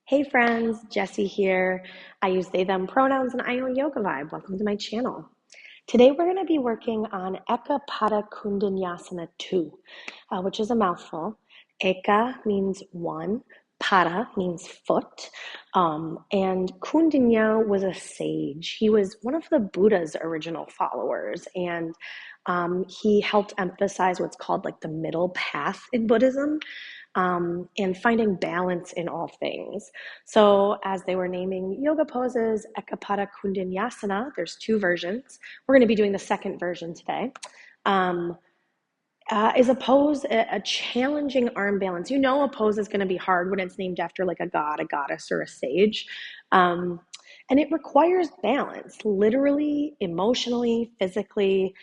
Hey friends, Jessie here. I use they, them pronouns and I own Yoga Vibe. Welcome to my channel. Today we're going to be working on Eka Pada Koundinyasana 2, which is a mouthful. Eka means one, Pada means foot, and Koundinya was a sage. He was one of the Buddha's original followers, and he helped emphasize what's called like the middle path in Buddhism, and finding balance in all things. So, as they were naming yoga poses, Eka Pada Koundinyasana, there's two versions. We're going to be doing the second version today. Um, is a pose, a challenging arm balance. You know, a pose is going to be hard when it's named after like a god, a goddess, or a sage. Um, and it requires balance, literally, emotionally, physically,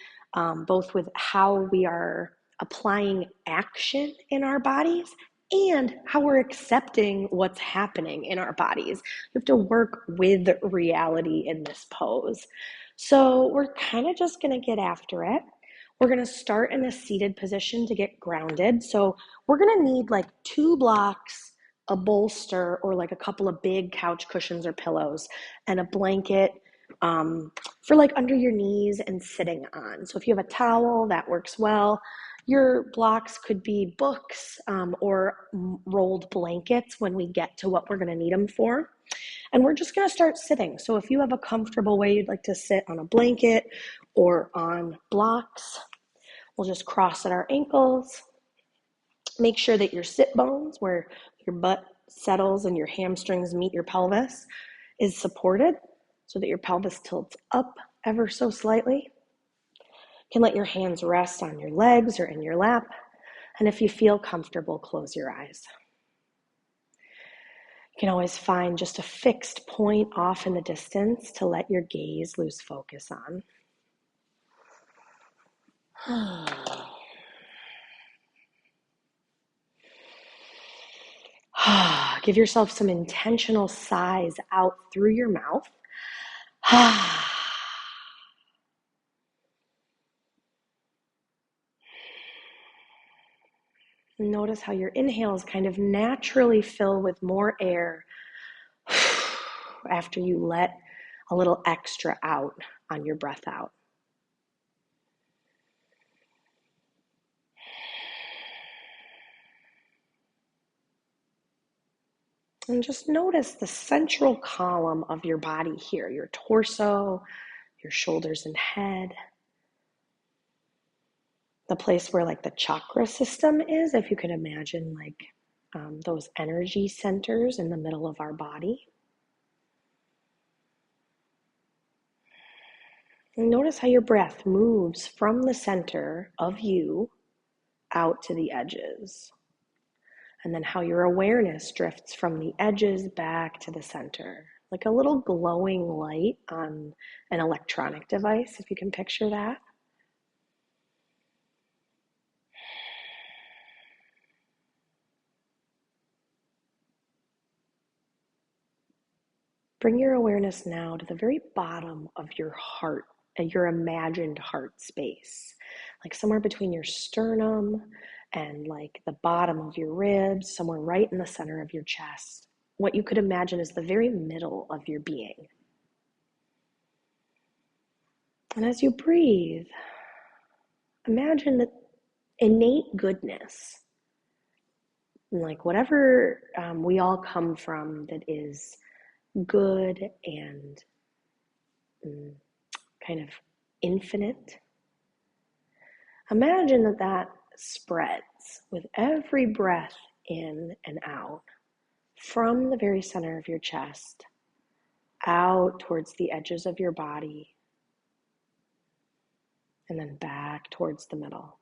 both with how we are applying action in our bodies and how we're accepting what's happening in our bodies. You have to work with reality in this pose. So we're kind of just going to get after it. We're going to start in a seated position to get grounded. So we're going to need like 2 blocks, a bolster, or like a couple of big couch cushions or pillows, and a blanket for like under your knees and sitting on. So if you have a towel, that works well. Your blocks could be books or rolled blankets when we get to what we're going to need them for. And we're just going to start sitting. So if you have a comfortable way you'd like to sit on a blanket or on blocks, we'll just cross at our ankles. Make sure that your sit bones, where your butt settles and your hamstrings meet your pelvis, is supported so that your pelvis tilts up ever so slightly. You can let your hands rest on your legs or in your lap. And if you feel comfortable, close your eyes. You can always find just a fixed point off in the distance to let your gaze lose focus on. Give yourself some intentional sighs out through your mouth. Notice how your inhales kind of naturally fill with more air after you let a little extra out on your breath out. And just notice the central column of your body here, your torso, your shoulders and head. The place where like the chakra system is, if you can imagine like those energy centers in the middle of our body. And notice how your breath moves from the center of you out to the edges. And then how your awareness drifts from the edges back to the center, like a little glowing light on an electronic device, if you can picture that. Bring your awareness now to the very bottom of your heart, your imagined heart space, like somewhere between your sternum and like the bottom of your ribs, somewhere right in the center of your chest. What you could imagine is the very middle of your being. And as you breathe, imagine that innate goodness, like whatever we all come from that is good and kind of infinite. Imagine that that spreads with every breath in and out from the very center of your chest out towards the edges of your body and then back towards the middle.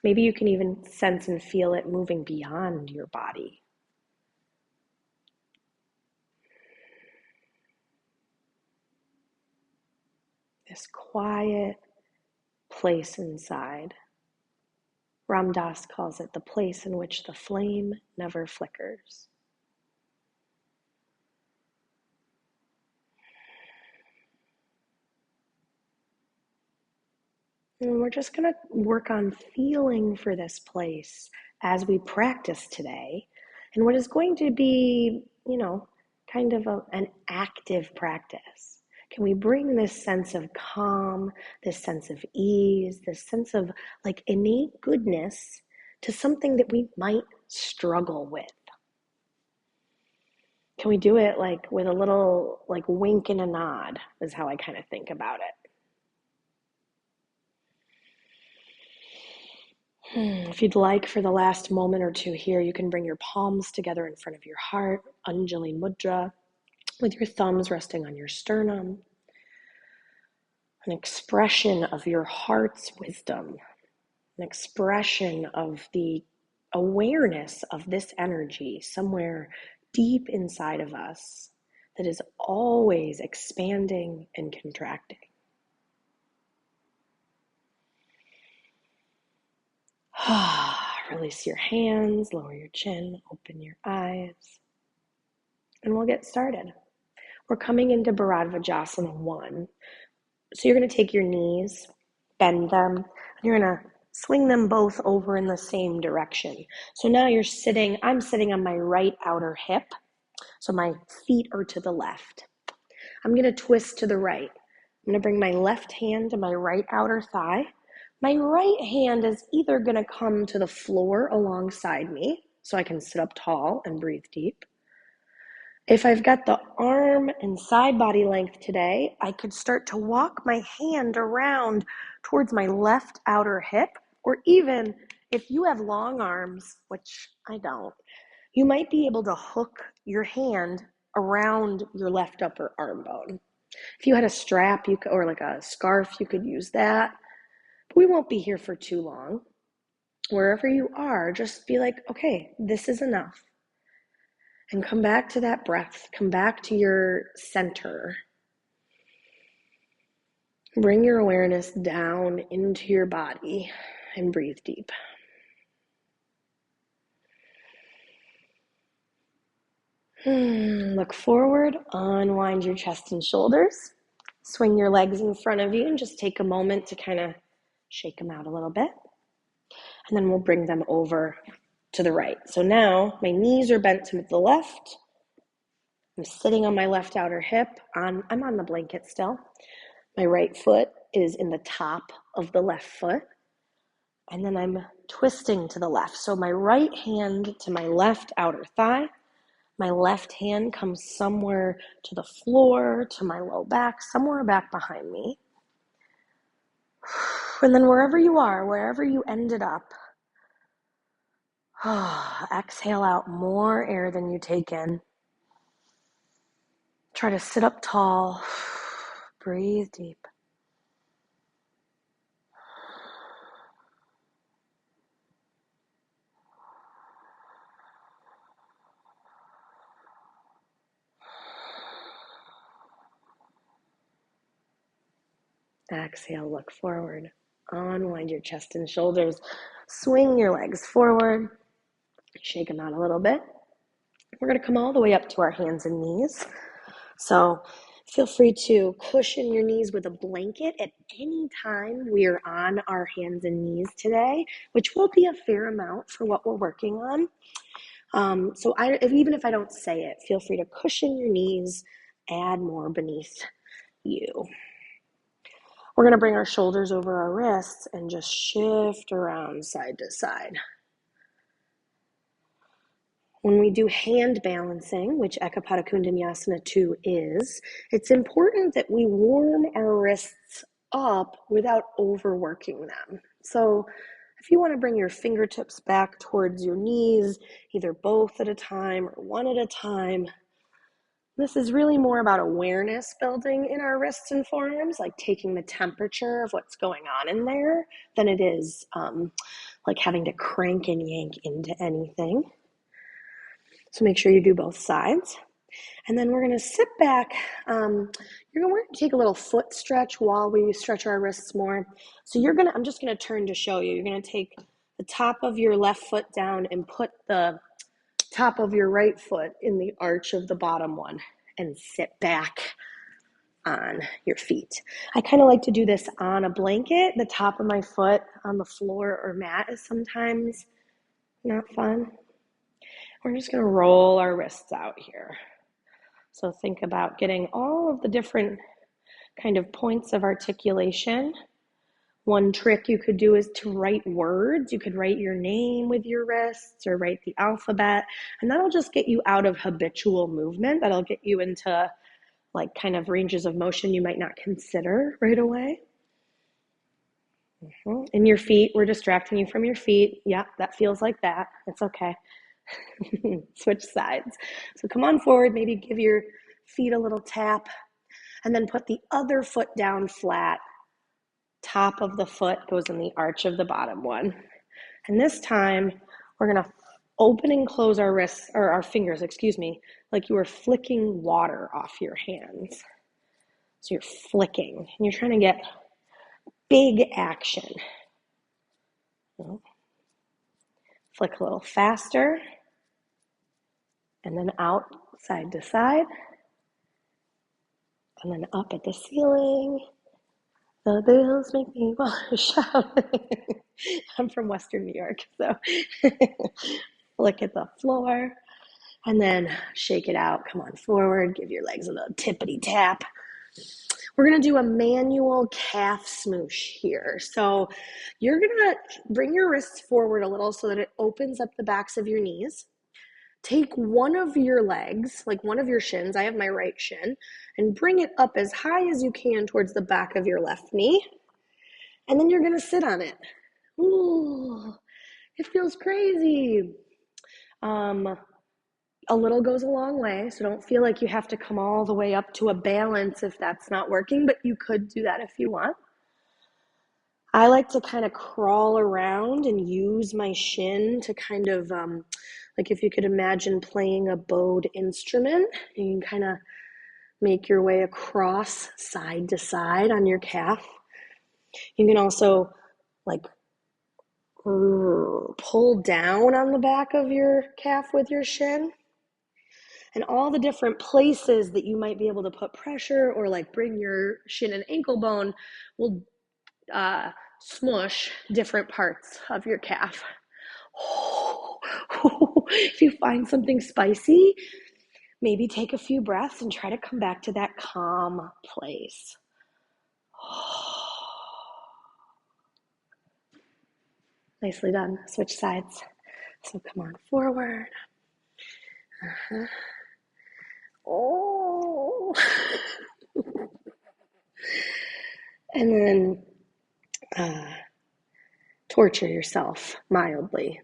Maybe you can even sense and feel it moving beyond your body. This quiet place inside. Ram Dass calls it the place in which the flame never flickers. And we're just going to work on feeling for this place as we practice today and what is going to be, kind of an active practice. Can we bring this sense of calm, this sense of ease, this sense of like innate goodness to something that we might struggle with? Can we do it like with a little like wink and a nod is how I kind of think about it. If you'd like, for the last moment or two here, you can bring your palms together in front of your heart, Anjali Mudra, with your thumbs resting on your sternum. An expression of your heart's wisdom, an expression of the awareness of this energy somewhere deep inside of us that is always expanding and contracting. Release your hands, lower your chin, open your eyes, and we'll get started. We're coming into Bharadvajasana 1. So you're going to take your knees, bend them, and you're going to swing them both over in the same direction. So now I'm sitting on my right outer hip. So my feet are to the left. I'm going to twist to the right. I'm going to bring my left hand to my right outer thigh. My right hand is either going to come to the floor alongside me, so I can sit up tall and breathe deep. If I've got the arm and side body length today, I could start to walk my hand around towards my left outer hip, or even if you have long arms, which I don't, you might be able to hook your hand around your left upper arm bone. If you had a strap or like a scarf, you could use that. But we won't be here for too long. Wherever you are, just be like, okay, this is enough. And come back to that breath. Come back to your center. Bring your awareness down into your body and breathe deep. Look forward, unwind your chest and shoulders. Swing your legs in front of you and just take a moment to kind of shake them out a little bit. And then we'll bring them over to the right. So now my knees are bent to the left. I'm sitting on my left outer hip. I'm on the blanket still. My right foot is in the top of the left foot. And then I'm twisting to the left. So my right hand to my left outer thigh. My left hand comes somewhere to the floor, to my low back, somewhere back behind me. And then wherever you are, wherever you ended up, exhale out more air than you take in. Try to sit up tall. Breathe deep. Exhale, look forward. Unwind your chest and shoulders. Swing your legs forward. Shake them out a little bit. We're going to come all the way up to our hands and knees. So feel free to cushion your knees with a blanket at any time we're on our hands and knees today, which will be a fair amount for what we're working on. Even if I don't say it, feel free to cushion your knees, add more beneath you. We're going to bring our shoulders over our wrists and just shift around side to side. When we do hand balancing, which Eka Pada Koundinyasana 2 is, it's important that we warm our wrists up without overworking them. So if you want to bring your fingertips back towards your knees, either both at a time or one at a time, this is really more about awareness building in our wrists and forearms, like taking the temperature of what's going on in there, than it is like having to crank and yank into anything. So make sure you do both sides. And then we're going to sit back. We're going to take a little foot stretch while we stretch our wrists more. So I'm just going to turn to show you. You're going to take the top of your left foot down and put the top of your right foot in the arch of the bottom one and sit back on your feet. I kind of like to do this on a blanket. The top of my foot on the floor or mat is sometimes not fun. We're just going to roll our wrists out here. So think about getting all of the different kind of points of articulation. One trick you could do is to write words. You could write your name with your wrists or write the alphabet, and that'll just get you out of habitual movement. That'll get you into like kind of ranges of motion you might not consider right away. And your feet, we're distracting you from your feet. Yeah, that feels like that. It's okay. Switch sides. So come on forward, maybe give your feet a little tap, and then put the other foot down flat. Top of the foot goes in the arch of the bottom one. And this time, we're going to open and close our wrists, or our fingers, like you were flicking water off your hands. So you're flicking, and you're trying to get big action. Flick a little faster, and then out side to side, and then up at the ceiling. The bills make me want to shout. I'm from Western New York, so flick at the floor, and then shake it out. Come on forward, give your legs a little tippity tap. We're going to do a manual calf smoosh here. So you're going to bring your wrists forward a little so that it opens up the backs of your knees. Take one of your legs, like one of your shins, I have my right shin, and bring it up as high as you can towards the back of your left knee. And then you're going to sit on it. Ooh, it feels crazy. A little goes a long way, so don't feel like you have to come all the way up to a balance if that's not working, but you could do that if you want. I like to kind of crawl around and use my shin to kind of, like if you could imagine playing a bowed instrument, you can kind of make your way across side to side on your calf. You can also like pull down on the back of your calf with your shin. And all the different places that you might be able to put pressure or like bring your shin and ankle bone will smush different parts of your calf. If you find something spicy, maybe take a few breaths and try to come back to that calm place. Nicely done. Switch sides. So come on forward. Oh. And then torture yourself mildly.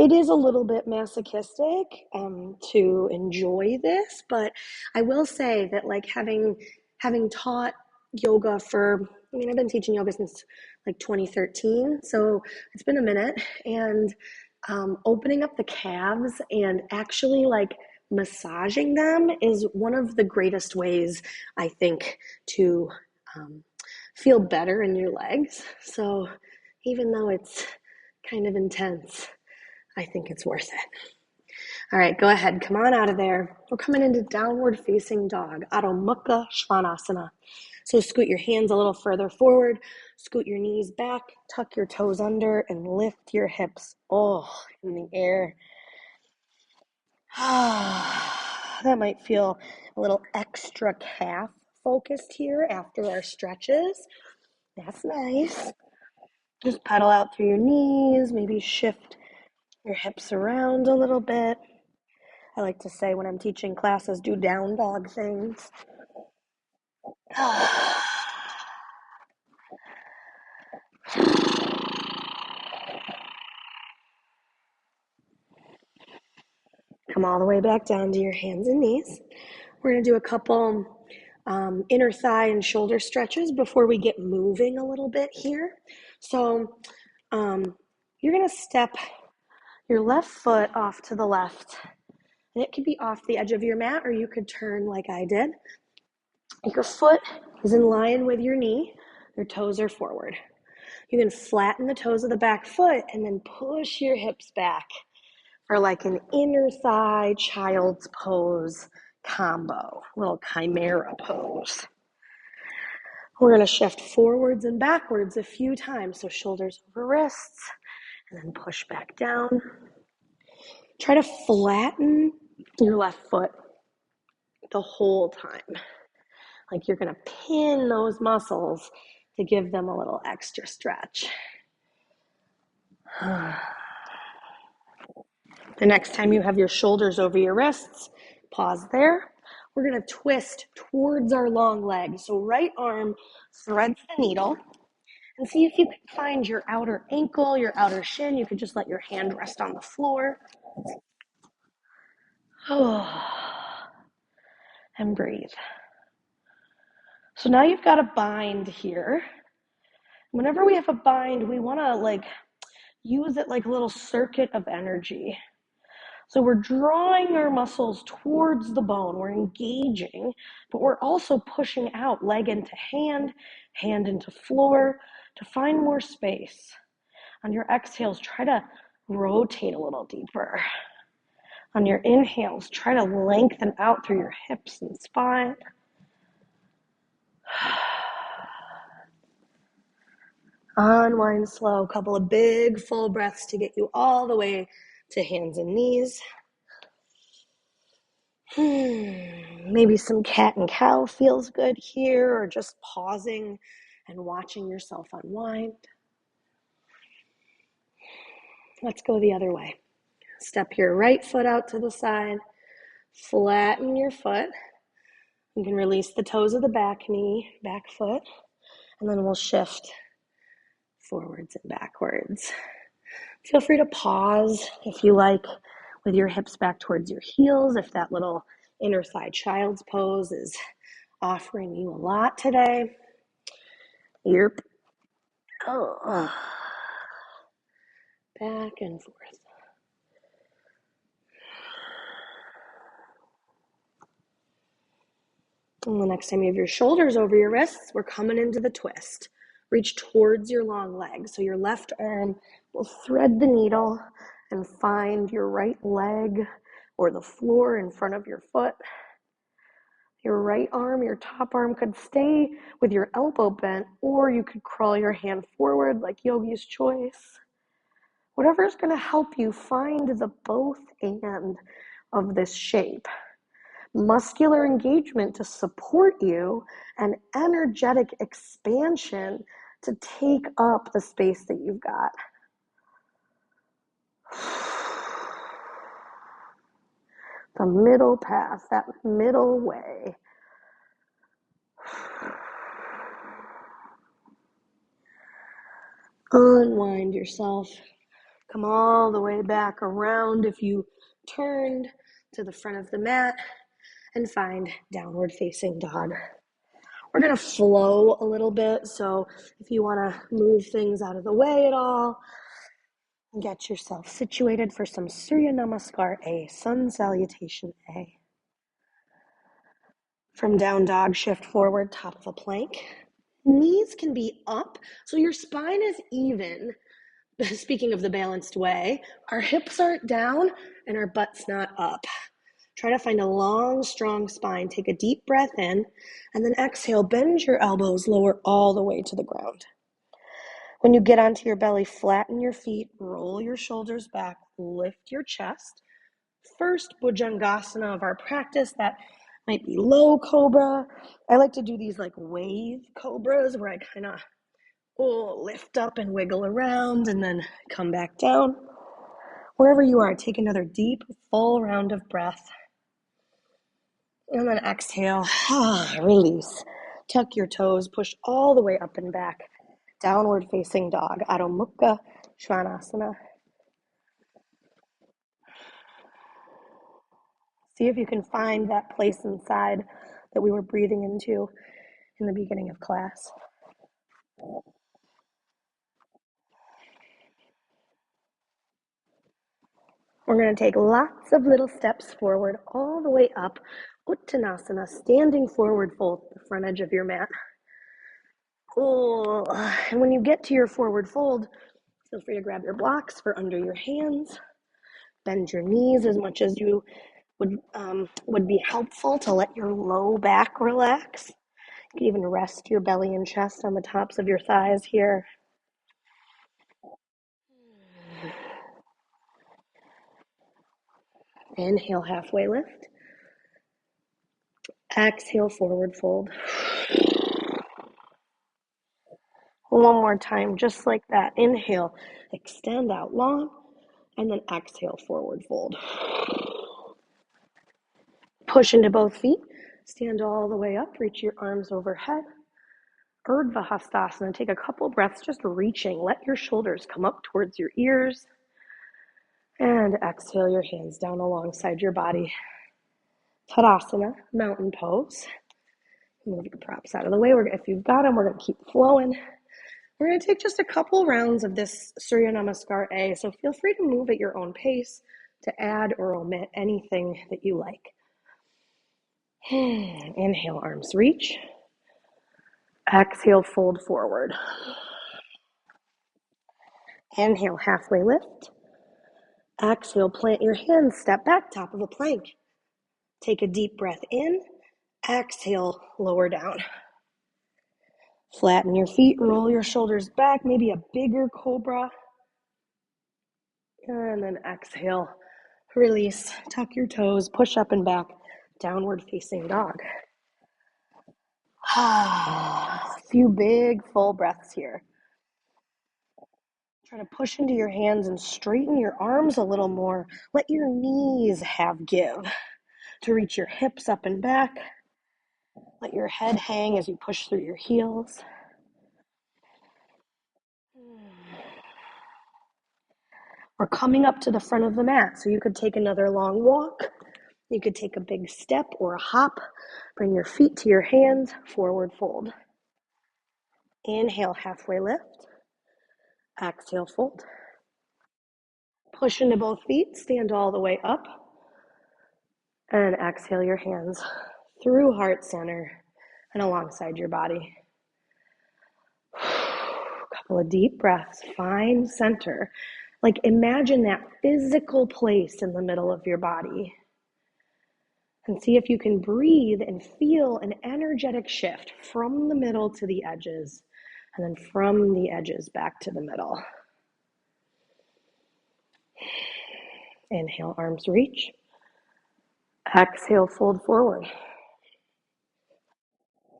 It is a little bit masochistic to enjoy this, but I will say that like having taught yoga for, I've been teaching yoga since like 2013, so it's been a minute, and opening up the calves and actually like massaging them is one of the greatest ways, I think, to feel better in your legs. So even though it's kind of intense, I think it's worth it. All right, go ahead. Come on out of there. We're coming into downward facing dog, Adho Mukha Svanasana. So scoot your hands a little further forward, scoot your knees back, tuck your toes under, and lift your hips, in the air. That might feel a little extra calf focused here after our stretches. That's nice. Just pedal out through your knees, maybe shift your hips around a little bit. I like to say when I'm teaching classes, do down dog things. Come all the way back down to your hands and knees. We're going to do a couple inner thigh and shoulder stretches before we get moving a little bit here. So you're going to step your left foot off to the left. And it could be off the edge of your mat, or you could turn like I did. Your foot is in line with your knee. Your toes are forward. You can flatten the toes of the back foot and then push your hips back for like an inner thigh child's pose combo, little chimera pose. We're going to shift forwards and backwards a few times. So shoulders over wrists, and then push back down. Try to flatten your left foot the whole time. Like you're going to pin those muscles to give them a little extra stretch. The next time you have your shoulders over your wrists, pause there. We're going to twist towards our long leg. So right arm threads the needle, and see if you can find your outer ankle, your outer shin. You could just let your hand rest on the floor. And breathe. So now you've got a bind here. Whenever we have a bind, we want to use it like a little circuit of energy. So we're drawing our muscles towards the bone. We're engaging, but we're also pushing out, leg into hand, hand into floor to find more space. On your exhales, try to rotate a little deeper. On your inhales, try to lengthen out through your hips and spine. Unwind slow, a couple of big full breaths to get you all the way to hands and knees. Maybe some cat and cow feels good here, or just pausing and watching yourself unwind. Let's go the other way. Step your right foot out to the side, flatten your foot. You can release the toes of the back knee, back foot, and then we'll shift forwards and backwards. Feel free to pause if you like with your hips back towards your heels, if that little inner thigh child's pose is offering you a lot today. Yep. Oh. Back and forth. And the next time you have your shoulders over your wrists, we're coming into the twist. Reach towards your long leg. So your left arm will thread the needle and find your right leg or the floor in front of your foot. Your right arm, your top arm could stay with your elbow bent, or you could crawl your hand forward like yogi's choice. Whatever is going to help you find the both and of this shape. Muscular engagement to support you, and energetic expansion to take up the space that you've got. The middle path, that middle way. Unwind yourself. Come all the way back around if you turned to the front of the mat, and find downward facing dog. We're going to flow a little bit, so if you want to move things out of the way at all, get yourself situated for some Surya Namaskar A, Sun Salutation A. From down dog, shift forward, top of a plank. Knees can be up, so your spine is even. Speaking of the balanced way, our hips aren't down and our butt's not up. Try to find a long, strong spine. Take a deep breath in, and then exhale, bend your elbows, lower all the way to the ground. When you get onto your belly, flatten your feet, roll your shoulders back, lift your chest. First Bhujangasana of our practice, that might be low cobra. I like to do these like wave cobras where I kind of lift up and wiggle around and then come back down. Wherever you are, take another deep, full round of breath. And then exhale, release. Tuck your toes, push all the way up and back. Downward facing dog, Adho Mukha Svanasana. See if you can find that place inside that we were breathing into in the beginning of class. We're going to take lots of little steps forward all the way up. Uttanasana, standing forward fold, the front edge of your mat. And when you get to your forward fold, feel free to grab your blocks for under your hands. Bend your knees as much as you would be helpful to let your low back relax. You can even rest your belly and chest on the tops of your thighs here. Inhale, halfway lift. Exhale, forward fold. One more time, just like that. Inhale, extend out long, and then exhale, forward fold. Push into both feet. Stand all the way up. Reach your arms overhead. Urdhva Hastasana. Take a couple breaths just reaching. Let your shoulders come up towards your ears. And exhale your hands down alongside your body. Tadasana, mountain pose. Move your props out of the way. If you've got them, we're going to keep flowing. We're going to take just a couple rounds of this Surya Namaskar A, so feel free to move at your own pace to add or omit anything that you like. Inhale, arms reach. Exhale, fold forward. Inhale, halfway lift. Exhale, plant your hands, step back, top of a plank. Take a deep breath in. Exhale, lower down. Flatten your feet, roll your shoulders back, maybe a bigger cobra. And then exhale, release, tuck your toes, push up and back, downward facing dog. A few big full breaths here. Try to push into your hands and straighten your arms a little more. Let your knees have give to reach your hips up and back. Let your head hang as you push through your heels. We're coming up to the front of the mat, so you could take another long walk. You could take a big step or a hop. Bring your feet to your hands, forward fold. Inhale, halfway lift. Exhale, fold. Push into both feet, stand all the way up. And exhale your hands through heart center and alongside your body. A couple of deep breaths, find center. Like imagine that physical place in the middle of your body. And see if you can breathe and feel an energetic shift from the middle to the edges, and then from the edges back to the middle. Inhale, arms reach. Exhale, fold forward.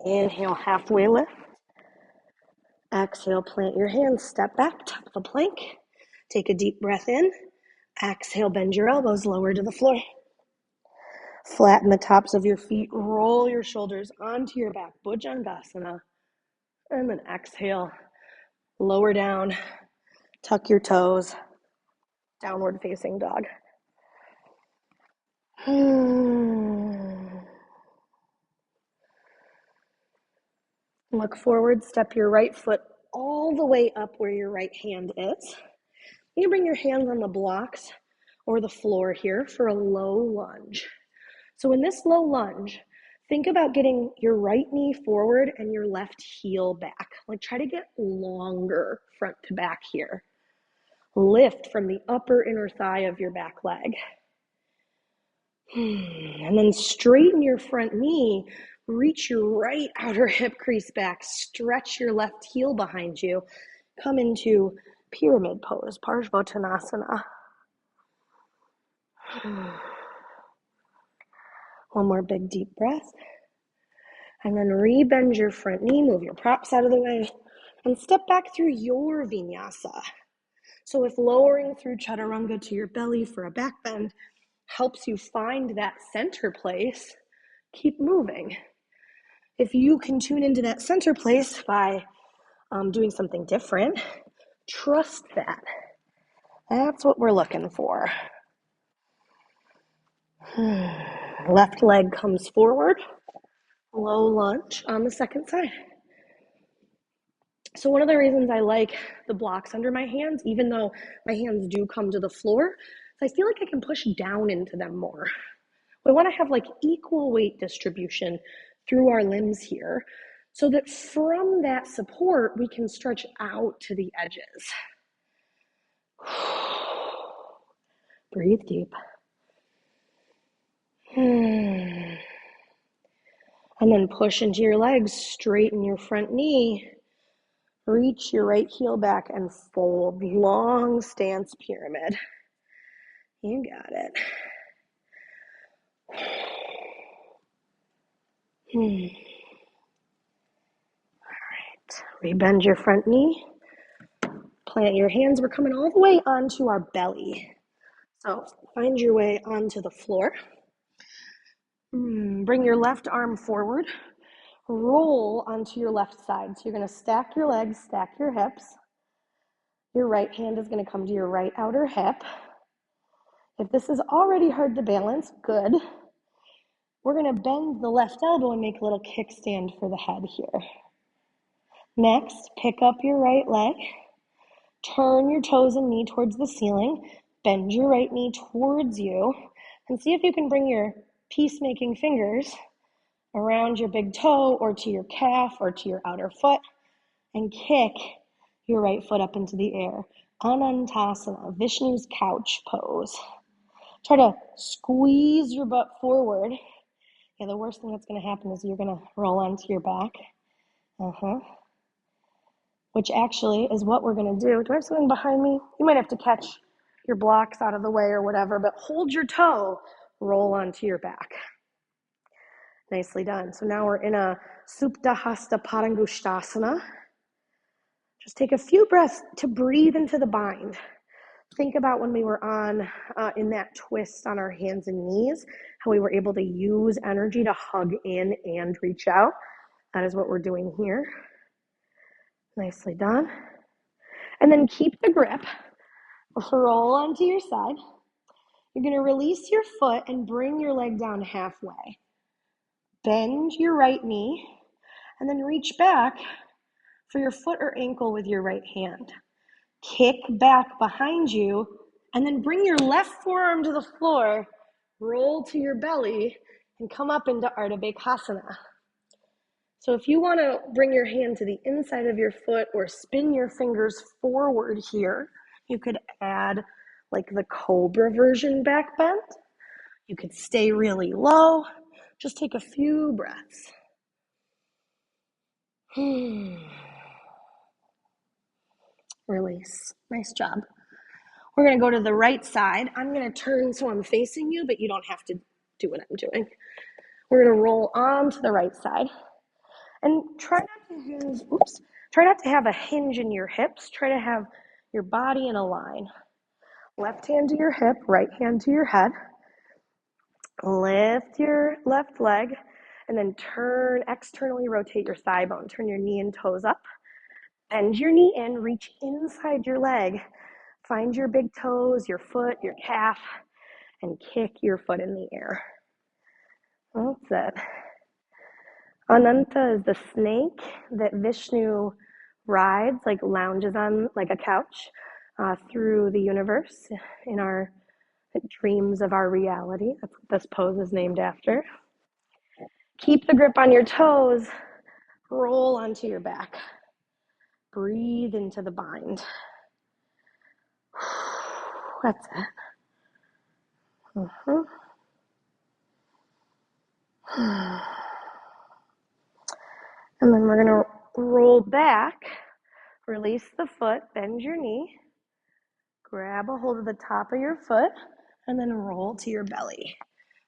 Inhale, halfway lift. Exhale, plant your hands, step back, top of the plank. Take a deep breath in. Exhale, bend your elbows, lower to the floor. Flatten the tops of your feet, roll your shoulders onto your back, Bhujangasana. And then exhale, lower down, tuck your toes, downward facing dog. Look forward, step your right foot all the way up where your right hand is. You bring your hands on the blocks or the floor here for a low lunge. So in this low lunge, think about getting your right knee forward and your left heel back. Like try to get longer front to back here. Lift from the upper inner thigh of your back leg. And then straighten your front knee. Reach your right outer hip crease back. Stretch your left heel behind you. Come into pyramid pose, Parsvottanasana. One more big deep breath. And then rebend your front knee, move your props out of the way, and step back through your vinyasa. So if lowering through chaturanga to your belly for a back bend helps you find that center place, keep moving. If you can tune into that center place by doing something different, trust that. That's what we're looking for. Left leg comes forward, low lunge on the second side. So one of the reasons I like the blocks under my hands, even though my hands do come to the floor, is I feel like I can push down into them more. We want to have like equal weight distribution through our limbs here so that from that support, we can stretch out to the edges. Breathe deep. And then push into your legs, straighten your front knee, reach your right heel back and fold, long stance pyramid. You got it. All right. Rebend your front knee. Plant your hands. We're coming all the way onto our belly. So find your way onto the floor. Bring your left arm forward. Roll onto your left side. So you're going to stack your legs, stack your hips. Your right hand is going to come to your right outer hip. If this is already hard to balance, good. We're going to bend the left elbow and make a little kickstand for the head here. Next, pick up your right leg. Turn your toes and knee towards the ceiling. Bend your right knee towards you. And see if you can bring your peacemaking fingers around your big toe or to your calf or to your outer foot. And kick your right foot up into the air. Anantasana, Vishnu's couch pose. Try to squeeze your butt forward. Yeah, the worst thing that's going to happen is you're going to roll onto your back. Which actually is what we're going to do. Do I have something behind me? You might have to catch your blocks out of the way or whatever, but hold your toe, roll onto your back. Nicely done. So now we're in a Supta Hasta Padangusthasana. Just take a few breaths to breathe into the bind. Think about when we were in that twist on our hands and knees, how we were able to use energy to hug in and reach out. That is what we're doing here. Nicely done. And then keep the grip. Roll onto your side. You're going to release your foot and bring your leg down halfway. Bend your right knee and then reach back for your foot or ankle with your right hand. Kick back behind you and then bring your left forearm to the floor, roll to your belly, and come up into Ardha Bhekasana. So if you want to bring your hand to the inside of your foot or spin your fingers forward here, you could add like the cobra version back bend. You could stay really low. Just take a few breaths. Release. Nice job. We're going to go to the right side. I'm going to turn so I'm facing you, but you don't have to do what I'm doing. We're going to roll on to the right side. And try not to have a hinge in your hips. Try to have your body in a line. Left hand to your hip, right hand to your head. Lift your left leg and then externally rotate your thigh bone. Turn your knee and toes up. Bend your knee in, reach inside your leg. Find your big toes, your foot, your calf, and kick your foot in the air. That's it. Ananta is the snake that Vishnu rides, like lounges on like a couch through the universe in our dreams of our reality. That's what this pose is named after. Keep the grip on your toes. Roll onto your back. Breathe into the bind. That's it. And then we're going to roll back, release the foot, bend your knee, grab a hold of the top of your foot, and then roll to your belly.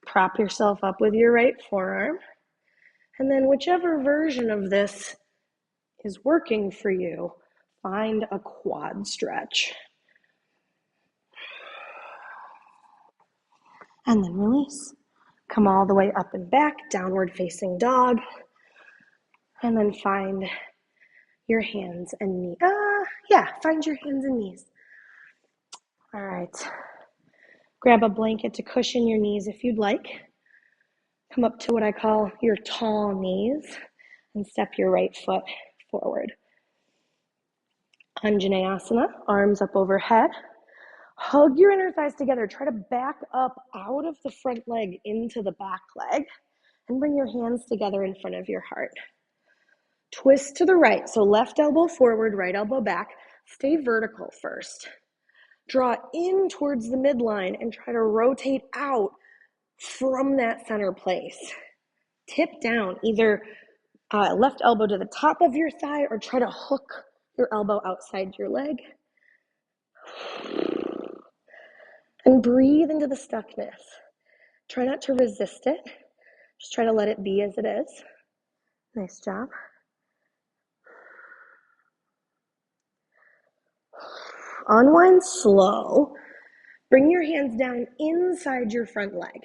Prop yourself up with your right forearm. And then whichever version of this is working for you, find a quad stretch. And then release. Come all the way up and back, downward facing dog. And then find your hands and knees. Find your hands and knees. All right. Grab a blanket to cushion your knees if you'd like. Come up to what I call your tall knees and step your right foot forward. Anjaneyasana, arms up overhead. Hug your inner thighs together. Try to back up out of the front leg into the back leg and bring your hands together in front of your heart. Twist to the right. So left elbow forward, right elbow back. Stay vertical first. Draw in towards the midline and try to rotate out from that center place. Tip down, either left elbow to the top of your thigh or try to hook your elbow outside your leg. And breathe into the stuckness. Try not to resist it. Just try to let it be as it is. Nice job. Unwind slow. Bring your hands down inside your front leg.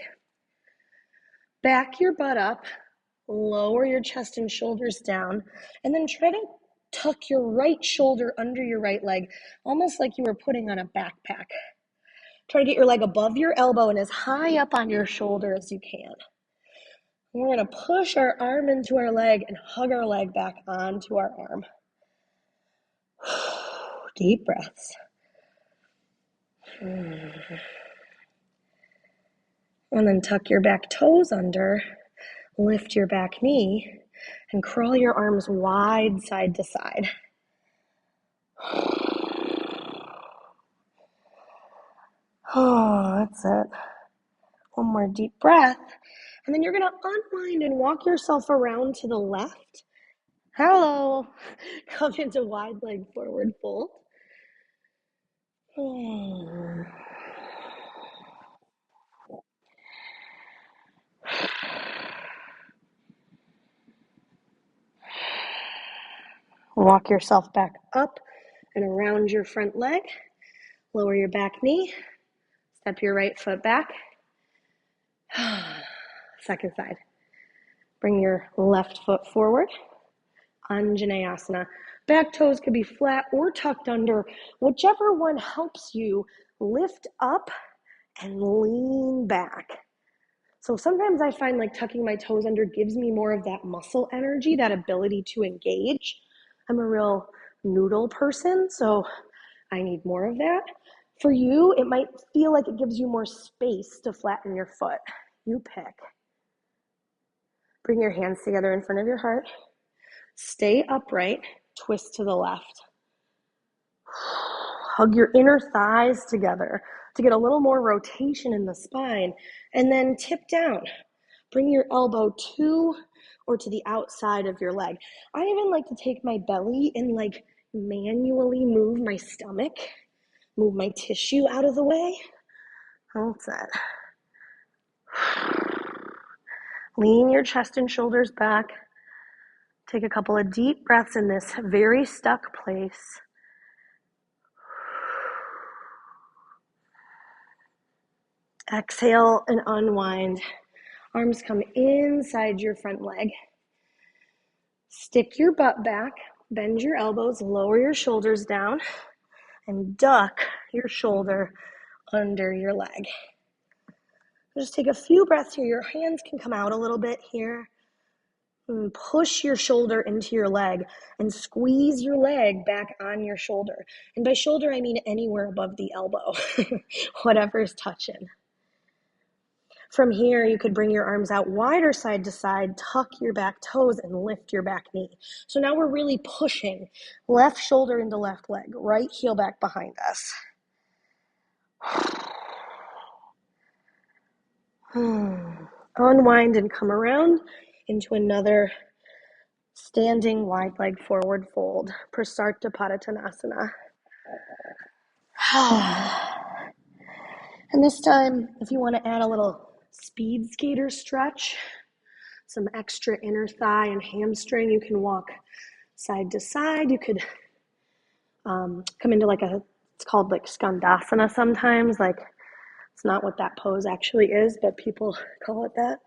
Back your butt up. Lower your chest and shoulders down. And then try to tuck your right shoulder under your right leg, almost like you were putting on a backpack. Try to get your leg above your elbow and as high up on your shoulder as you can. We're going to push our arm into our leg and hug our leg back onto our arm. Deep breaths. And then tuck your back toes under, lift your back knee, and crawl your arms wide side to side. Oh, that's it. One more deep breath. And then you're going to unwind and walk yourself around to the left. Hello. Come into wide leg forward fold. Walk yourself back up and around your front leg. Lower your back knee. Step your right foot back. Second side. Bring your left foot forward. Anjaneyasana. Back toes could be flat or tucked under. Whichever one helps you lift up and lean back. So sometimes I find like tucking my toes under gives me more of that muscle energy, that ability to engage. I'm a real noodle person, so I need more of that. For you, it might feel like it gives you more space to flatten your foot. You pick. Bring your hands together in front of your heart. Stay upright, twist to the left. Hug your inner thighs together to get a little more rotation in the spine, and then tip down. Bring your elbow to or to the outside of your leg. I even like to take my belly and like manually move my stomach, move my tissue out of the way. That's it. Lean your chest and shoulders back. Take a couple of deep breaths in this very stuck place. Exhale and unwind. Arms come inside your front leg. Stick your butt back, bend your elbows, lower your shoulders down, and duck your shoulder under your leg. Just take a few breaths here. Your hands can come out a little bit here. And push your shoulder into your leg and squeeze your leg back on your shoulder. And by shoulder, I mean anywhere above the elbow, whatever's touching. From here, you could bring your arms out wider side to side, tuck your back toes, and lift your back knee. So now we're really pushing left shoulder into left leg, right heel back behind us. Unwind and come around into another standing wide leg forward fold, Eka Pada Koundinyasana. And this time, if you want to add a little speed skater stretch, some extra inner thigh and hamstring, you can walk side to side. You could come into it's called like skandasana sometimes. Like, it's not what that pose actually is, but people call it that.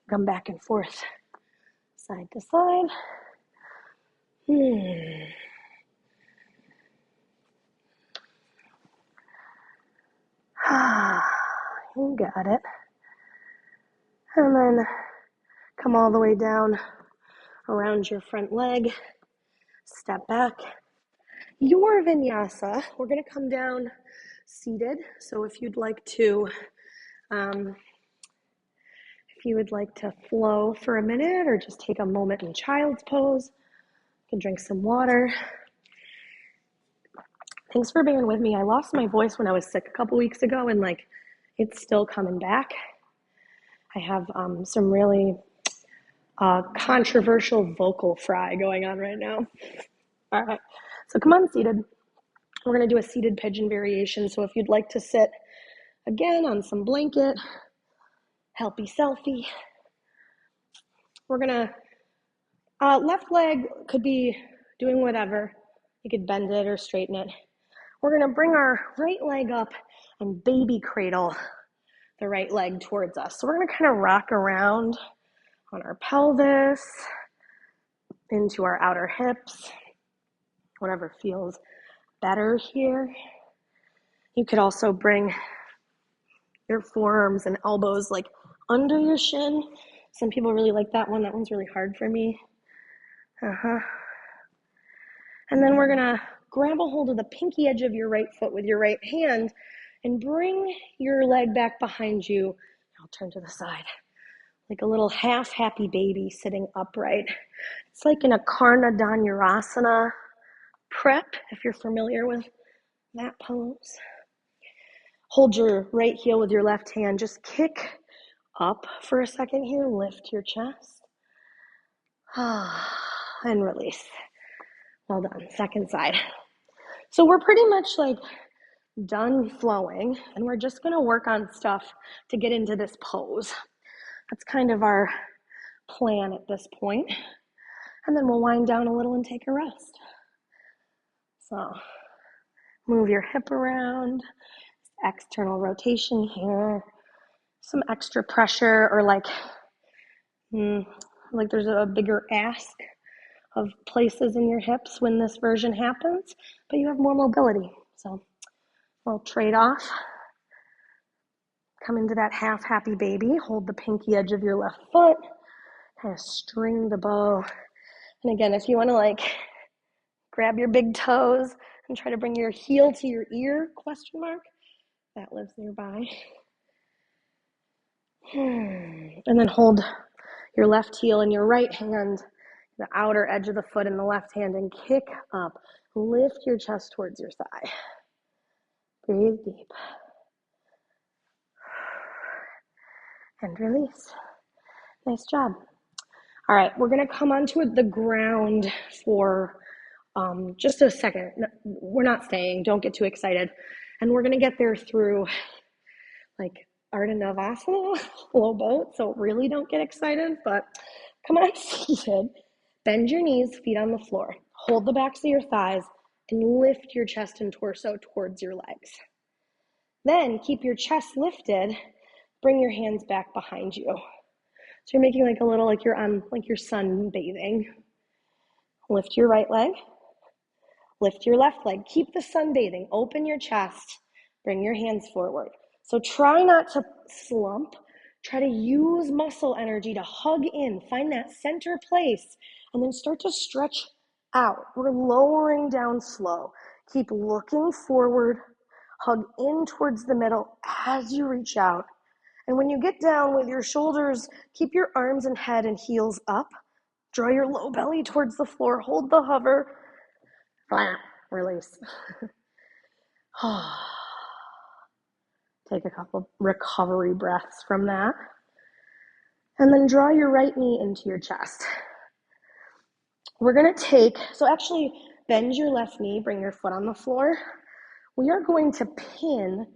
Come back and forth, side to side. You got it. And then come all the way down around your front leg. Step back. Your vinyasa, we're going to come down seated. So if you'd like to flow for a minute or just take a moment in child's pose, you can drink some water. Thanks for being with me. I lost my voice when I was sick a couple weeks ago, and it's still coming back. I have some really controversial vocal fry going on right now. All right, so come on, seated. We're going to do a seated pigeon variation. So if you'd like to sit again on some blanket, healthy selfie. We're gonna, left leg could be doing whatever. You could bend it or straighten it. We're gonna bring our right leg up and baby cradle the right leg towards us. So we're gonna kind of rock around on our pelvis, into our outer hips, whatever feels better here. You could also bring your forearms and elbows like under your shin. Some people really like that one. That one's really hard for me. And then we're gonna grab a hold of the pinky edge of your right foot with your right hand and bring your leg back behind you. I'll turn to the side. Like a little half happy baby sitting upright. It's like in a Eka Pada Koundinyasana prep, if you're familiar with that pose. Hold your right heel with your left hand. Just kick up for a second here. Lift your chest. And release. Well done. Second side. So we're pretty much like done flowing, and we're just going to work on stuff to get into this pose. That's kind of our plan at this point. And then we'll wind down a little and take a rest. So move your hip around, external rotation here, some extra pressure, or like there's a bigger ask of places in your hips when this version happens, but you have more mobility. So we'll trade off. Come into that half happy baby. Hold the pinky edge of your left foot. Kind of string the bow. And again, if you want to like grab your big toes and try to bring your heel to your ear, question mark, that lives nearby. And then hold your left heel in your right hand, the outer edge of the foot in the left hand, and kick up. Lift your chest towards your thigh. Breathe deep. And release. Nice job. All right, we're going to come onto the ground for just a second. We're not staying. Don't get too excited. And we're going to get there through like Ardha Navasana, low boat. So really don't get excited, but come on seated. Bend your knees, feet on the floor. Hold the backs of your thighs and lift your chest and torso towards your legs. Then keep your chest lifted. Bring your hands back behind you. So you're making like a little, like you're on, like you're sunbathing. Lift your right leg. Lift your left leg. Keep the sunbathing. Open your chest. Bring your hands forward. So try not to slump. Try to use muscle energy to hug in. Find that center place. And then start to stretch out. We're lowering down slow. Keep looking forward. Hug in towards the middle as you reach out. And when you get down with your shoulders, keep your arms and head and heels up. Draw your low belly towards the floor. Hold the hover. Release. Take a couple recovery breaths from that. And then draw your right knee into your chest. We're going to so actually bend your left knee, bring your foot on the floor. We are going to pin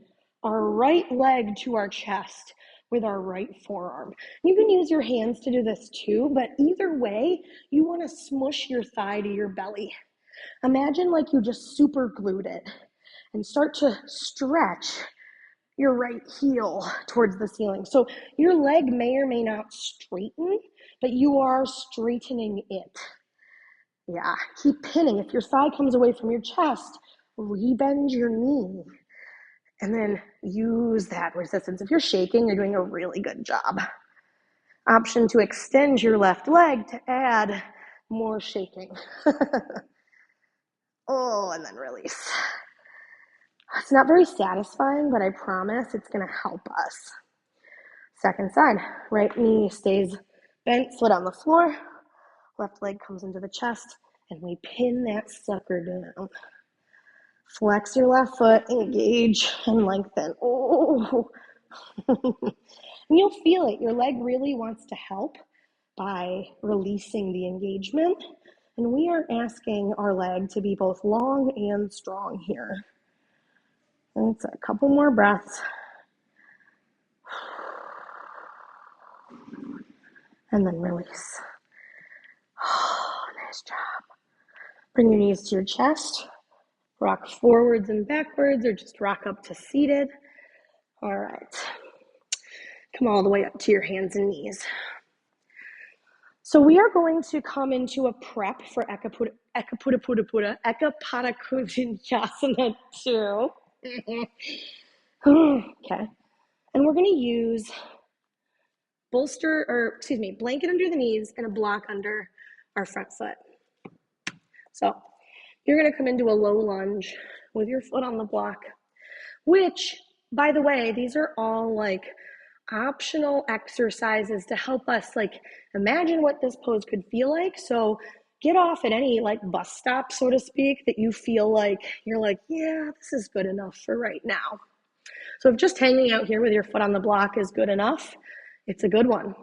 our right leg to our chest with our right forearm. You can use your hands to do this too, but either way, you want to smush your thigh to your belly. Imagine like you just super glued it and start to stretch your right heel towards the ceiling. So your leg may or may not straighten, but you are straightening it. Yeah, keep pinning. If your thigh comes away from your chest, rebend your knee. And then use that resistance. If you're shaking, you're doing a really good job. Option to extend your left leg to add more shaking. And then release. It's not very satisfying, but I promise it's going to help us. Second side. Right knee stays bent, foot on the floor. Left leg comes into the chest, and we pin that sucker down. Flex your left foot, engage, and lengthen. And you'll feel it. Your leg really wants to help by releasing the engagement. And we are asking our leg to be both long and strong here. And it's a couple more breaths. and then release. Oh, nice job. Bring your knees to your chest. Rock forwards and backwards, or just rock up to seated. All right. Come all the way up to your hands and knees. So we are going to come into a prep for Eka Pada Koundinyasana 2. Okay. And we're going to use blanket under the knees and a block under our front foot. So you're going to come into a low lunge with your foot on the block, which, by the way, these are all like optional exercises to help us like imagine what this pose could feel like. So get off at any like bus stop, so to speak, that you feel like you're like, yeah, this is good enough for right now. So if just hanging out here with your foot on the block is good enough, it's a good one.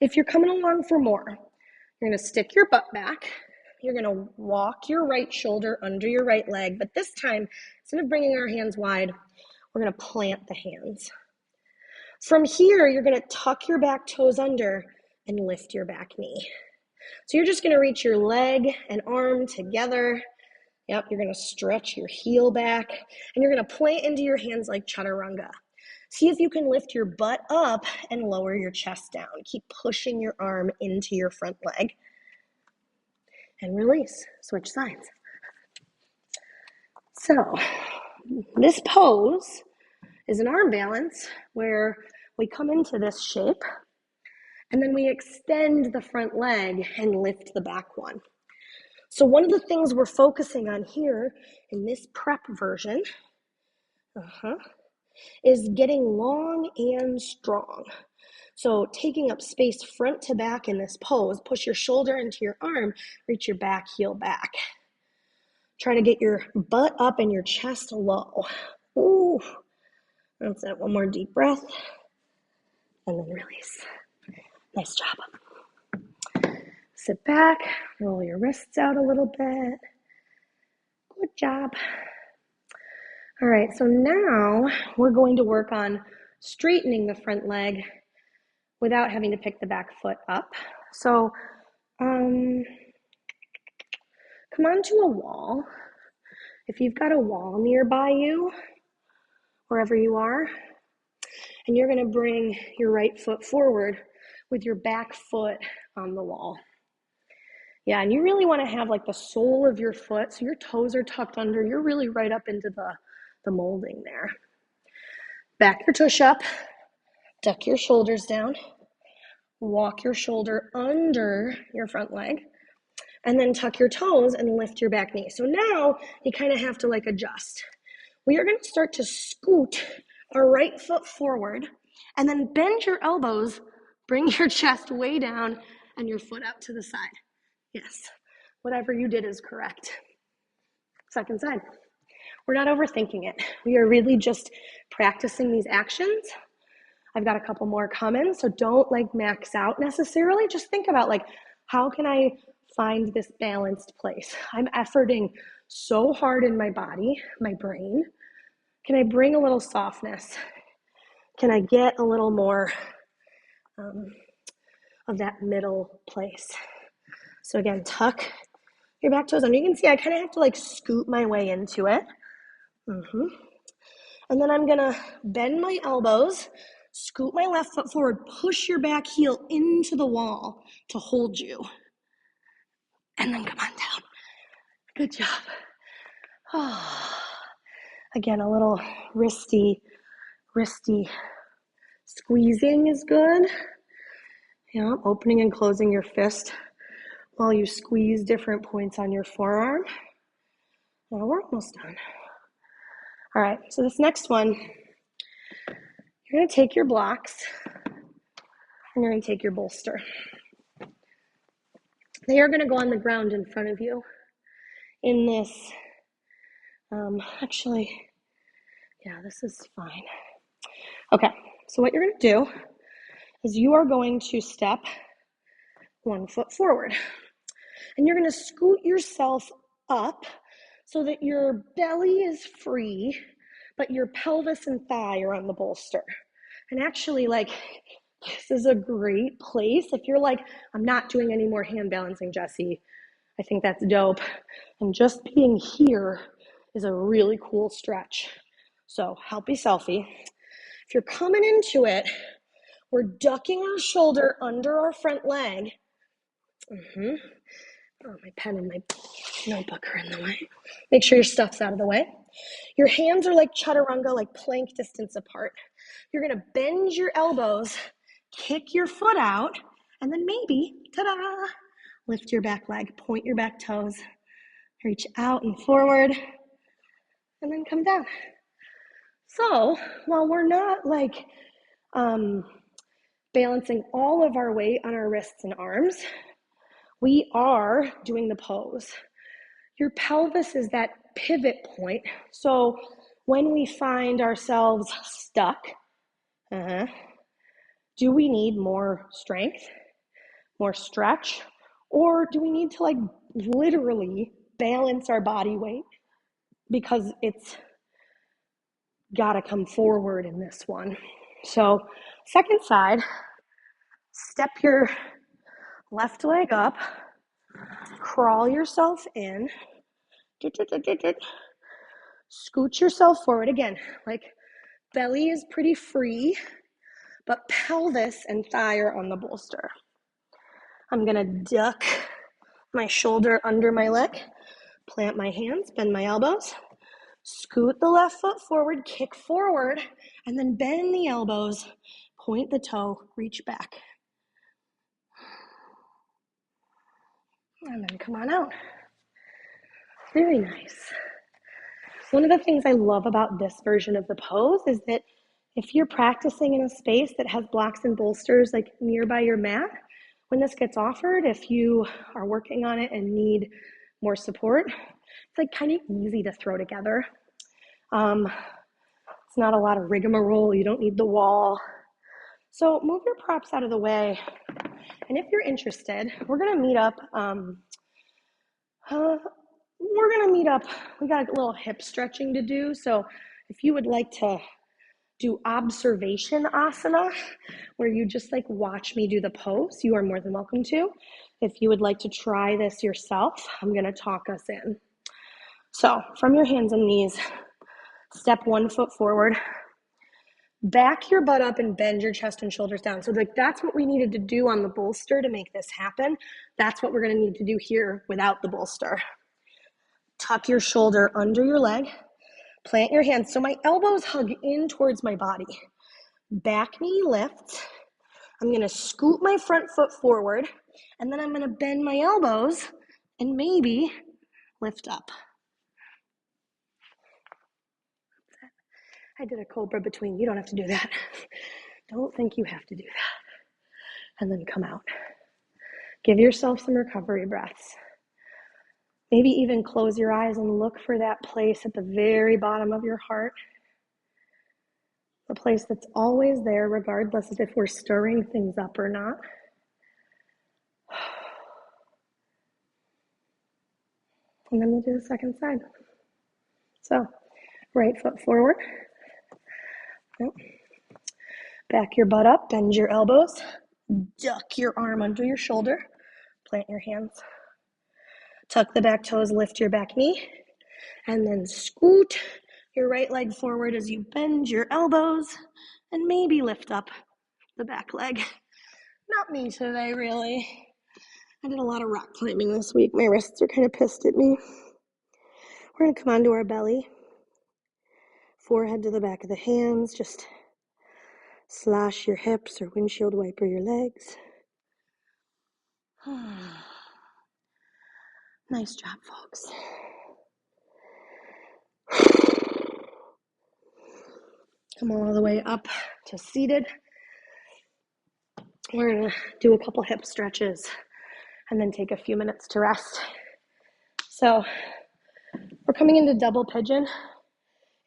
If you're coming along for more, you're going to stick your butt back. You're going to walk your right shoulder under your right leg, but this time, instead of bringing our hands wide, we're going to plant the hands. From here, you're going to tuck your back toes under and lift your back knee. So you're just going to reach your leg and arm together. Yep, you're going to stretch your heel back, and you're going to plant into your hands like chaturanga. See if you can lift your butt up and lower your chest down. Keep pushing your arm into your front leg. And release. Switch sides. So this pose is an arm balance where we come into this shape and then we extend the front leg and lift the back one. So one of the things we're focusing on here in this prep version is getting long and strong. So taking up space front to back in this pose, push your shoulder into your arm, reach your back heel back. Try to get your butt up and your chest low. Ooh, that's it. One more deep breath, and then release. Nice job. Sit back, roll your wrists out a little bit. Good job. All right, so now we're going to work on straightening the front leg without having to pick the back foot up. So come onto a wall. If you've got a wall nearby you, wherever you are, and you're going to bring your right foot forward with your back foot on the wall. Yeah, and you really want to have like the sole of your foot, so your toes are tucked under. You're really right up into the molding there. Back your tush up, duck your shoulders down, walk your shoulder under your front leg, and then tuck your toes and lift your back knee. So now you kind of have to like adjust. We are going to start to scoot our right foot forward and then bend your elbows, bring your chest way down and your foot out to the side. Yes, whatever you did is correct. Second side. We're not overthinking it. We are really just practicing these actions. I've got a couple more coming, so don't like max out necessarily. Just think about like, how can I find this balanced place? I'm efforting so hard in my body, my brain. Can I bring a little softness? Can I get a little more of that middle place? So again, tuck your back toes under. You can see I kind of have to like scoot my way into it. And then I'm gonna bend my elbows, scoot my left foot forward, push your back heel into the wall to hold you. And then come on down. Good job. Oh. Again, a little wristy squeezing is good. Yeah, opening and closing your fist while you squeeze different points on your forearm. Now we're almost done. All right, so this next one, you're gonna take your blocks and you're gonna take your bolster. They are gonna go on the ground in front of you in this, this is fine. Okay, so what you're gonna do is you are going to step one foot forward. And you're going to scoot yourself up so that your belly is free, but your pelvis and thigh are on the bolster. And actually like This is a great place. If you're like, I'm not doing any more hand balancing, Jesse, I think that's dope. And just being here is a really cool stretch. So healthy selfie. If you're coming into it, we're ducking our shoulder under our front leg. Oh, my pen and my notebook are in the way. Make sure your stuff's out of the way. Your hands are like chaturanga, like plank distance apart. You're gonna bend your elbows, kick your foot out, and then maybe, ta-da, lift your back leg, point your back toes, reach out and forward, and then come down. So while we're not like balancing all of our weight on our wrists and arms, we are doing the pose. Your pelvis is that pivot point. So when we find ourselves stuck, do we need more strength, more stretch, or do we need to like literally balance our body weight because it's gotta come forward in this one? So second side, step your left leg up, crawl yourself in, scoot yourself forward. Again, like belly is pretty free, but pelvis and thigh are on the bolster. I'm gonna duck my shoulder under my leg, plant my hands, bend my elbows, scoot the left foot forward, kick forward, and then bend the elbows, point the toe, reach back. And then come on out. Very nice. One of the things I love about this version of the pose is that if you're practicing in a space that has blocks and bolsters like nearby your mat, when this gets offered, if you are working on it and need more support, it's like kind of easy to throw together. It's not a lot of rigmarole. You don't need the wall. So move your props out of the way. And if you're interested, we're gonna meet up. We got a little hip stretching to do. So if you would like to do observation asana, where you just like watch me do the pose, you are more than welcome to. If you would like to try this yourself, I'm gonna talk us in. So from your hands and knees, step 1 foot forward, back your butt up and bend your chest and shoulders down. So like that's what we needed to do on the bolster to make this happen. That's what we're gonna need to do here without the bolster. Tuck your shoulder under your leg, plant your hands. So my elbows hug in towards my body. Back knee lifts. I'm gonna scoot my front foot forward, and then I'm gonna bend my elbows and maybe lift up. I did a cobra between. You don't have to do that. Don't think you have to do that. And then come out. Give yourself some recovery breaths. Maybe even close your eyes and look for that place at the very bottom of your heart. The place that's always there, regardless of if we're stirring things up or not. And then we'll do the second side. So, right foot forward. Back your butt up, bend your elbows. Duck your arm under your shoulder. Plant your hands. Tuck the back toes, lift your back knee. And then scoot your right leg forward as you bend your elbows and maybe lift up the back leg. Not me today, really. I did a lot of rock climbing this week. My wrists are kind of pissed at me. We're going to come onto our belly. Forehead to the back of the hands. Just slash your hips or windshield wiper your legs. Nice job, folks. Come all the way up to seated. We're going to do a couple hip stretches and then take a few minutes to rest. So we're coming into double pigeon.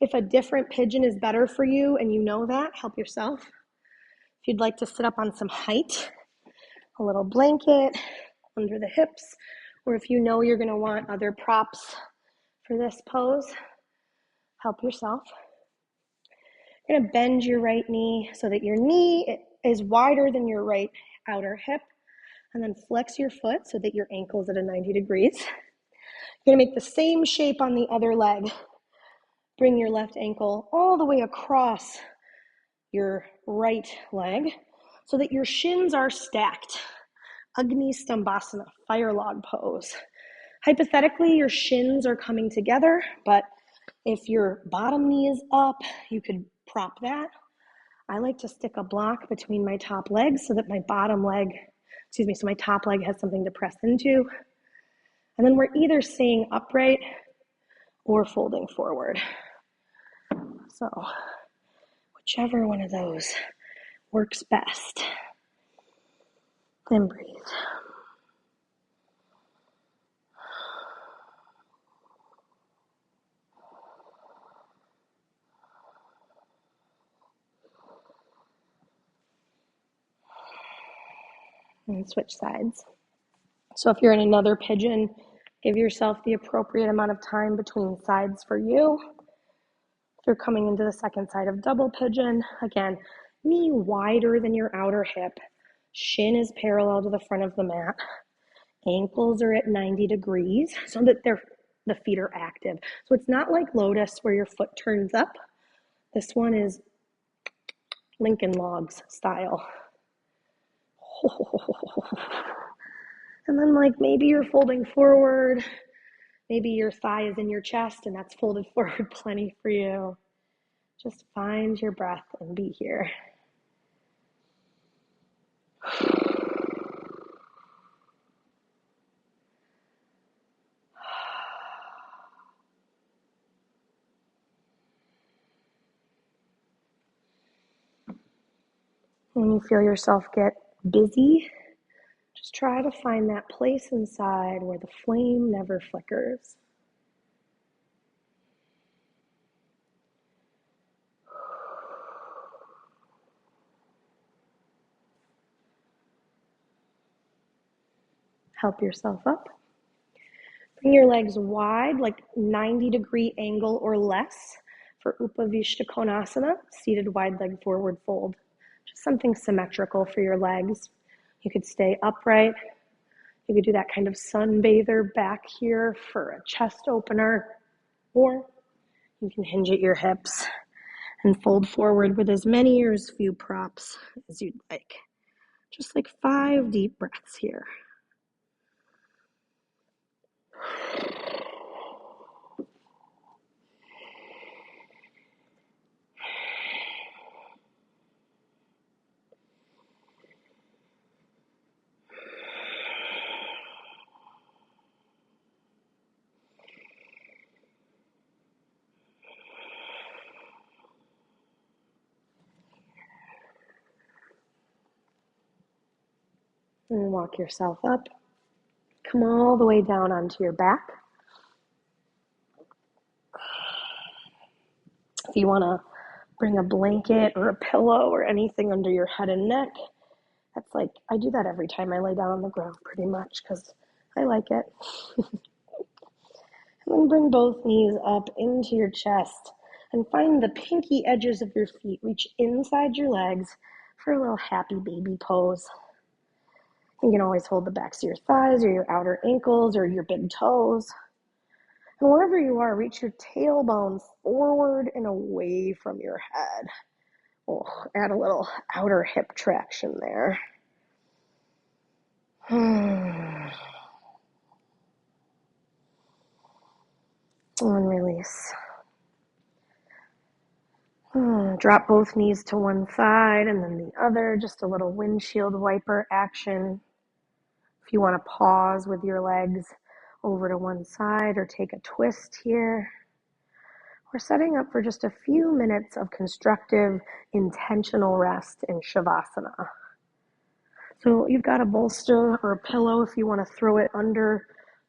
If a different pigeon is better for you and you know that, help yourself. If you'd like to sit up on some height, a little blanket under the hips, or if you know you're going to want other props for this pose, help yourself. You're going to bend your right knee so that your knee is wider than your right outer hip, and then flex your foot so that your ankle is at a 90 degrees. You're gonna make the same shape on the other leg. Bring your left ankle all the way across your right leg so that your shins are stacked. Agni Stambhasana, fire log pose. Hypothetically, your shins are coming together, but if your bottom knee is up, you could prop that. I like to stick a block between my top legs so that my so my top leg has something to press into. And then we're either staying upright or folding forward. So whichever one of those works best. And breathe. And switch sides. So if you're in another pigeon, give yourself the appropriate amount of time between sides for you. If you're coming into the second side of double pigeon, again, knee wider than your outer hip, shin is parallel to the front of the mat, ankles are at 90 degrees so that the feet are active. So it's not like lotus where your foot turns up. This one is Lincoln Logs style. And then maybe you're folding forward, maybe your thigh is in your chest and that's folded forward plenty for you. Just find your breath and be here. When you feel yourself get busy, just try to find that place inside where the flame never flickers. Help yourself up. Bring your legs wide, 90-degree angle or less for Upavishta Konasana, seated wide leg forward fold. Just something symmetrical for your legs. You could stay upright. You could do that kind of sunbather back here for a chest opener, or you can hinge at your hips and fold forward with as many or as few props as you'd like. Just 5 deep breaths here. And walk yourself up. Come all the way down onto your back. If you want to bring a blanket or a pillow or anything under your head and neck, that's I do that every time I lay down on the ground pretty much because I like it. And then bring both knees up into your chest and find the pinky edges of your feet. Reach inside your legs for a little happy baby pose. You can always hold the backs of your thighs or your outer ankles or your big toes. And wherever you are, reach your tailbone forward and away from your head. Oh, add a little outer hip traction there. And release. Drop both knees to one side and then the other, just a little windshield wiper action. If you want to pause with your legs over to one side or take a twist here. We're setting up for just a few minutes of constructive, intentional rest in Shavasana. So you've got a bolster or a pillow if you want to throw it under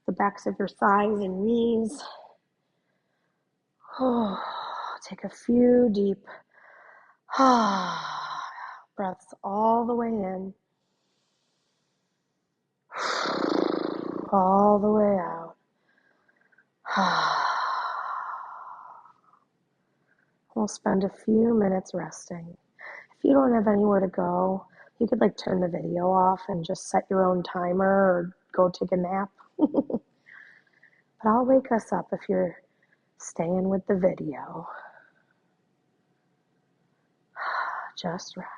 the backs of your thighs and knees. Take a few deep breaths all the way in, all the way out. We'll spend a few minutes resting. If you don't have anywhere to go, you could like turn the video off and just set your own timer or go take a nap. But I'll wake us up if you're staying with the video. Just rest.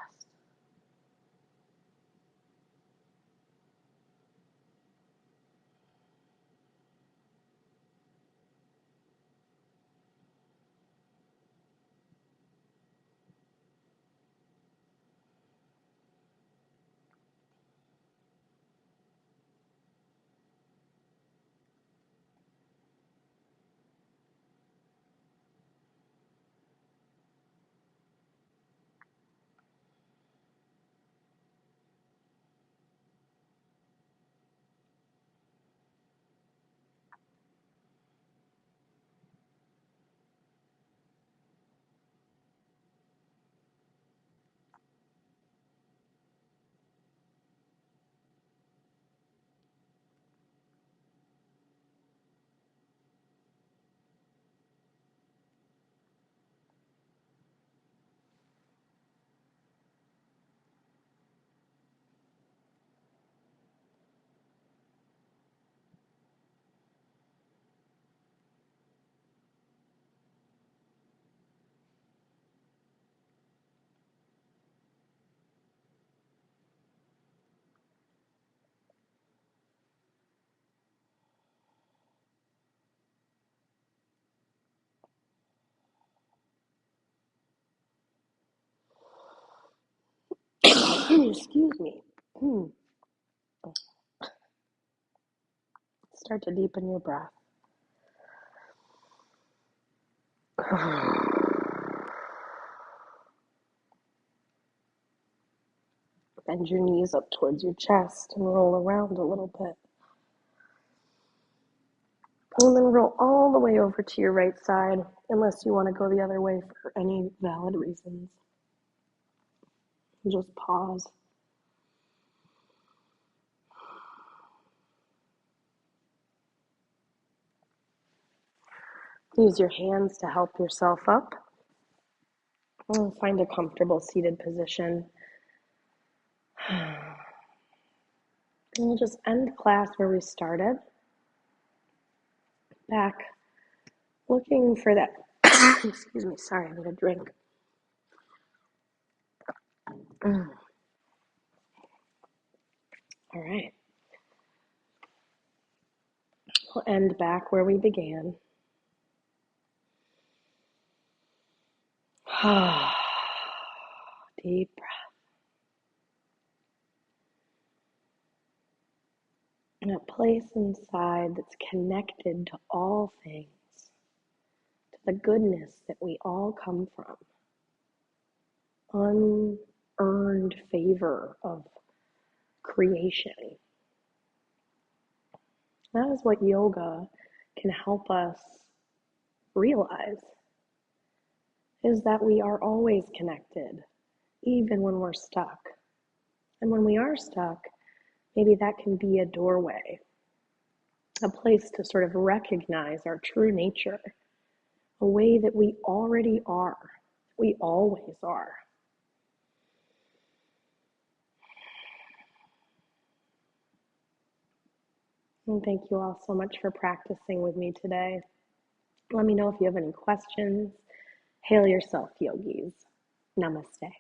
Excuse me. Start to deepen your breath. Bend your knees up towards your chest and roll around a little bit. And then roll all the way over to your right side, unless you want to go the other way for any valid reasons. Just pause. Use your hands to help yourself up. And find a comfortable seated position. And we'll just end class where we started. Back, looking for that. Excuse me, sorry, I need a drink. All right. We'll end back where we began. Deep breath. In a place inside that's connected to all things, to the goodness that we all come from, unearned favor of creation. That is what yoga can help us realize, is that we are always connected, even when we're stuck. And when we are stuck, maybe that can be a doorway, a place to sort of recognize our true nature, a way that we already are, we always are. And thank you all so much for practicing with me today. Let me know if you have any questions. Hail yourself, yogis. Namaste.